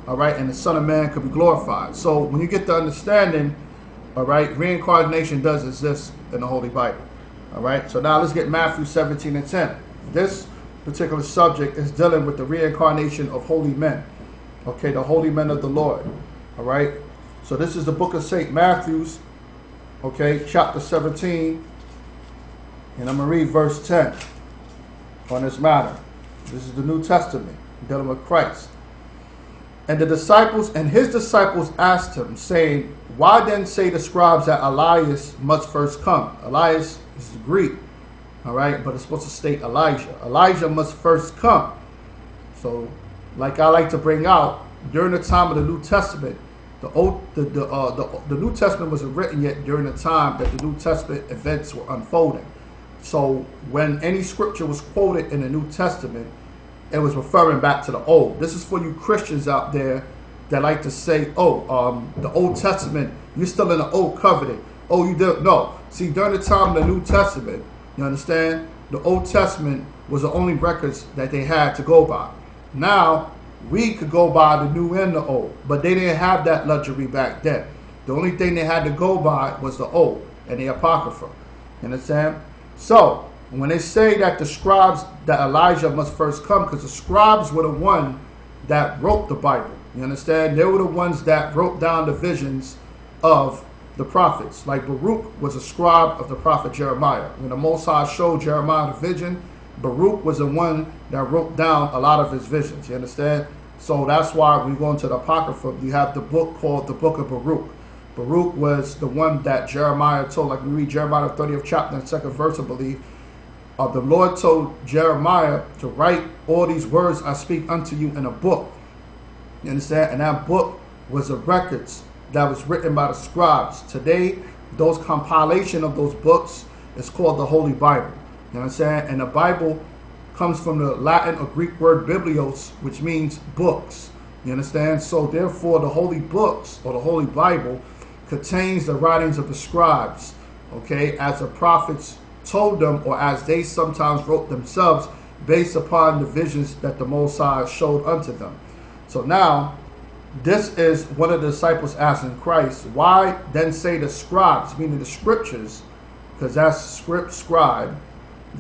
all right, and the Son of Man could be glorified. So when you get the understanding, all right, reincarnation does exist in the Holy Bible. All right, so now let's get Matthew 17 and 10. This particular subject is dealing with the reincarnation of holy men. Okay, the holy men of the Lord. All right, so this is the book of St. Matthew's, okay, chapter 17, and I'm going to read verse 10 on this matter. This is the New Testament, dealing with Christ. And his disciples asked him, saying, why then say the scribes that Elias must first come? Elias is Greek, all right, but it's supposed to state Elijah. Elijah must first come. So, like I like to bring out, during the time of the New Testament, the New Testament wasn't written yet during the time that the New Testament events were unfolding. So, when any scripture was quoted in the New Testament, it was referring back to the Old. This is for you Christians out there that like to say, oh, the Old Testament, you're still in the Old Covenant. Oh, you don't? No. See, during the time of the New Testament, you understand, the Old Testament was the only records that they had to go by. Now, we could go by the New and the Old, but they didn't have that luxury back then. The only thing they had to go by was the Old and the Apocrypha. You understand? So, when they say that the scribes, that Elijah must first come, because the scribes were the one that wrote the Bible. You understand? They were the ones that wrote down the visions of the prophets. Like Baruch was a scribe of the prophet Jeremiah. When the Most High showed Jeremiah the vision, Baruch was the one that wrote down a lot of his visions. You understand? So that's why we go into the Apocrypha. You have the book called the Book of Baruch. Baruch was the one that Jeremiah told, like we read Jeremiah 30th chapter and 2nd verse, I believe. The Lord told Jeremiah to write all these words I speak unto you in a book. You understand? And that book was the records that was written by the scribes. Today, those compilation of those books is called the Holy Bible. You understand? And the Bible comes from the Latin or Greek word biblios, which means books. You understand? So therefore, the holy books or the Holy Bible contains the writings of the scribes, okay, as the prophets told them, or as they sometimes wrote themselves, based upon the visions that the Most High showed unto them. So now, this is one of the disciples asking Christ, why then say the scribes, meaning the scriptures, because that's scribe,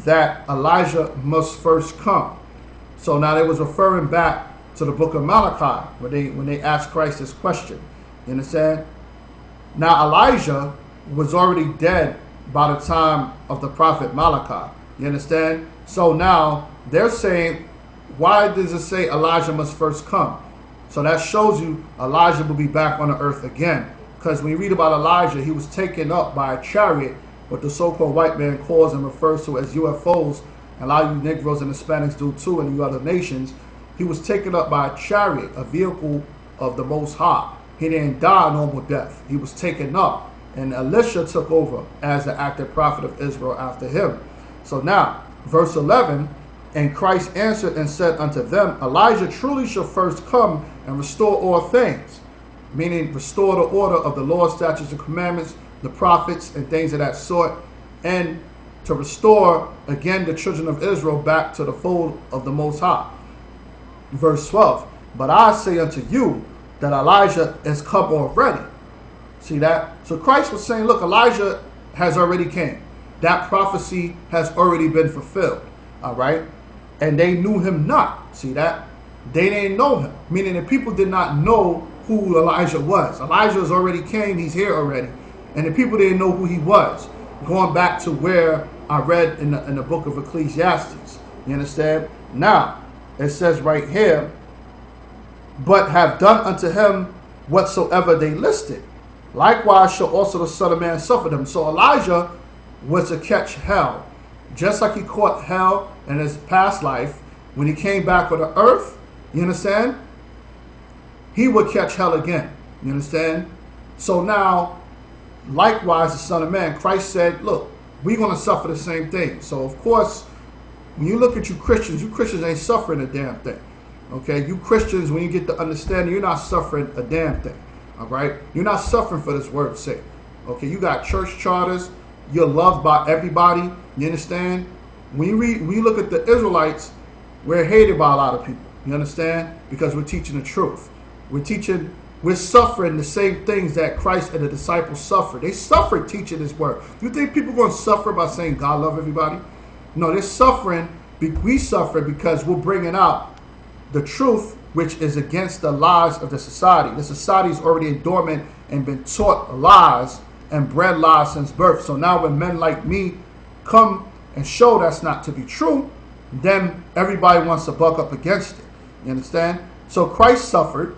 that Elijah must first come. So now they was referring back to the book of Malachi when they asked Christ this question. You understand? Now Elijah was already dead by the time of the prophet Malachi. You understand? So now they're saying, why does it say Elijah must first come? So that shows you Elijah will be back on the earth again. Because when you read about Elijah, he was taken up by a chariot, what the so-called white man calls and refers to as UFOs. And a lot of you Negroes and Hispanics do too, and you other nations. He was taken up by a chariot, a vehicle of the Most High. He didn't die a normal death. He was taken up. And Elisha took over as the active prophet of Israel after him. So now, verse 11, and Christ answered and said unto them, Elijah truly shall first come and restore all things. Meaning restore the order of the law, statutes, and commandments, the prophets, and things of that sort. And to restore, again, the children of Israel back to the fold of the Most High. Verse 12, but I say unto you that Elijah is come already. See that? So Christ was saying, look, Elijah has already came. That prophecy has already been fulfilled. All right? And they knew him not. See that? They didn't know him. Meaning the people did not know who Elijah was. Elijah has already came. He's here already. And the people didn't know who he was. Going back to where I read in the book of Ecclesiastes. You understand? Now, it says right here, but have done unto him whatsoever they listed. Likewise shall also the Son of Man suffer them. So Elijah was to catch hell. Just like he caught hell in his past life, when he came back on the earth, you understand? He would catch hell again. You understand? So now, likewise the Son of Man, Christ said, look, we're going to suffer the same thing. So of course, when you look at you Christians ain't suffering a damn thing. Okay? You Christians, when you get the understanding, you're not suffering a damn thing. All right? You're not suffering for this word's sake. Okay? You got church charters. You're loved by everybody. You understand? When you look at the Israelites, we're hated by a lot of people. You understand? Because we're teaching the truth. We're teaching, we're suffering the same things that Christ and the disciples suffered. They suffered teaching His word. Do you think people are going to suffer by saying God love everybody? No, they're suffering. We suffer because we're bringing out the truth, which is against the lies of the society. The society is already dormant and been taught lies and bred lies since birth. So now when men like me come and show that's not to be true, then everybody wants to buck up against it. You understand? So Christ suffered,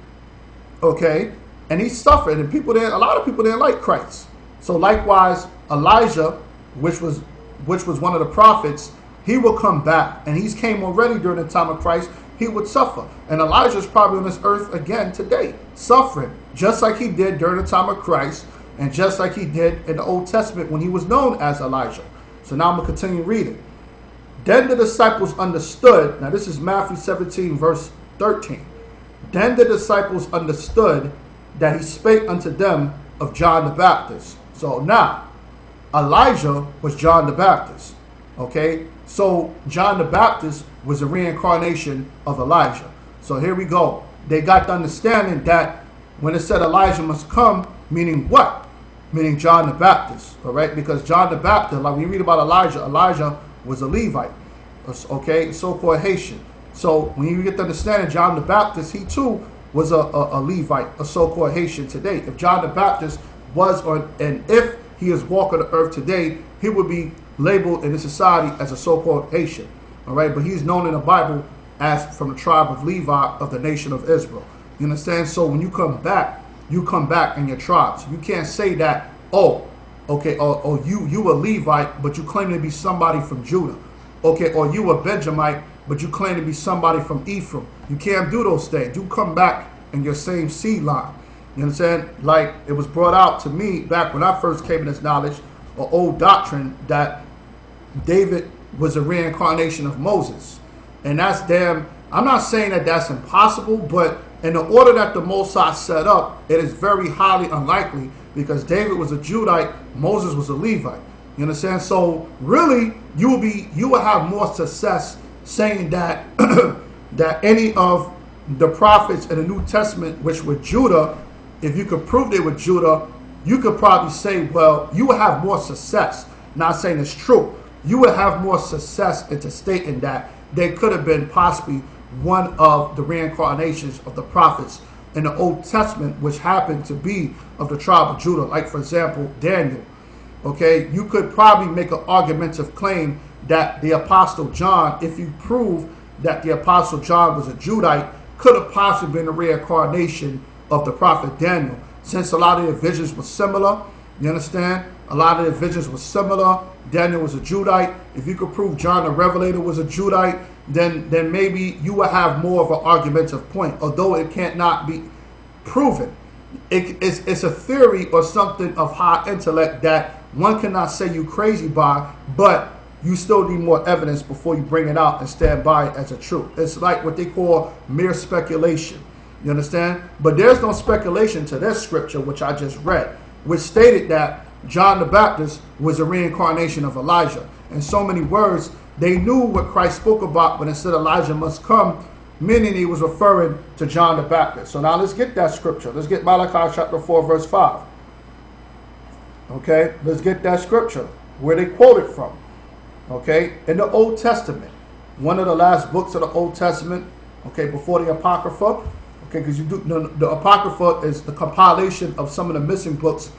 okay, and He suffered, and a lot of people didn't like Christ. So likewise, Elijah, which was one of the prophets, he will come back, and he's came already during the time of Christ. He would suffer, and Elijah's probably on this earth again today, suffering, just like he did during the time of Christ, and just like he did in the Old Testament when he was known as Elijah. So now I'm going to continue reading. Then the disciples understood, now this is Matthew 17 verse 13. Then the disciples understood that He spake unto them of John the Baptist. So now, Elijah was John the Baptist. Okay, so John the Baptist was a reincarnation of Elijah. So here we go. They got the understanding that when it said Elijah must come, meaning what? Meaning John the Baptist, all right? Because John the Baptist, like when you read about Elijah, Elijah was a Levite, okay, so-called Haitian. So when you get the understanding, John the Baptist, he too was a Levite, a so-called Haitian today. If John the Baptist was, and if he is walking the earth today, he would be labeled in the society as a so-called Haitian, all right? But he's known in the Bible as from the tribe of Levi of the nation of Israel. You understand? So when you come back in your tribes. You can't say that, oh, okay, or you a Levite, but you claim to be somebody from Judah. Okay, or you a Benjamite, but you claim to be somebody from Ephraim. You can't do those things. You come back in your same seed line. You understand? Like it was brought out to me back when I first came in this knowledge, or old doctrine, that David was a reincarnation of Moses. And that's damn, I'm not saying that that's impossible, but in the order that the Most High set up, it is very highly unlikely, because David was a Judite, Moses was a Levite. You understand? So really, you will have more success saying that that any of the prophets in the New Testament, which were Judah, if you could prove they were Judah, you could probably say, well, you will have more success. Not saying it's true. You would have more success into stating that they could have been possibly one of the reincarnations of the prophets in the Old Testament, which happened to be of the tribe of Judah. Like, for example, Daniel. Okay, you could probably make an argumentative claim that the Apostle John, if you prove that the Apostle John was a Judite, could have possibly been a reincarnation of the prophet Daniel, since a lot of their visions were similar. You understand? A lot of their visions were similar. Daniel was a Judite. If you could prove John the Revelator was a Judite, then maybe you will have more of an argumentative point, although it can't not be proven. It's a theory or something of high intellect that one cannot say you crazy by, but you still need more evidence before you bring it out and stand by it as a truth. It's like what they call mere speculation. You understand? But there's no speculation to this scripture, which I just read, which stated that John the Baptist was a reincarnation of Elijah. In so many words, they knew what Christ spoke about when it said Elijah must come, meaning he was referring to John the Baptist. So now let's get that scripture. Let's get Malachi chapter 4, verse 5. Okay, let's get that scripture where they quoted from. Okay, in the Old Testament, one of the last books of the Old Testament, okay, before the Apocrypha, okay, because the Apocrypha is the compilation of some of the missing books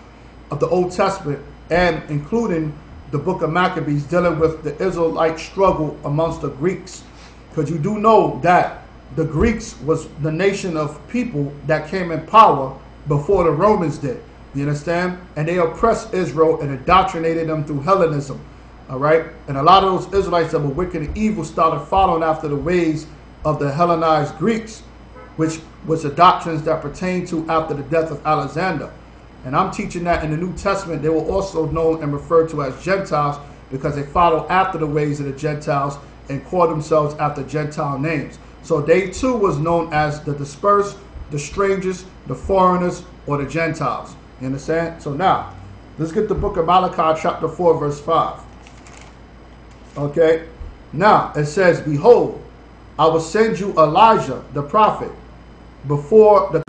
of the Old Testament, and including the book of Maccabees, dealing with the Israelite struggle amongst the Greeks. Because you do know that the Greeks was the nation of people that came in power before the Romans did. You understand? And they oppressed Israel and indoctrinated them through Hellenism. All right? And a lot of those Israelites that were wicked and evil started following after the ways of the Hellenized Greeks, which was the doctrines that pertain to after the death of Alexander. And I'm teaching that in the New Testament, they were also known and referred to as Gentiles, because they followed after the ways of the Gentiles and called themselves after Gentile names. So they too was known as the dispersed, the strangers, the foreigners, or the Gentiles. You understand? So now, let's get the book of Malachi chapter 4, verse 5. Okay? Now, it says, behold, I will send you Elijah, the prophet, before the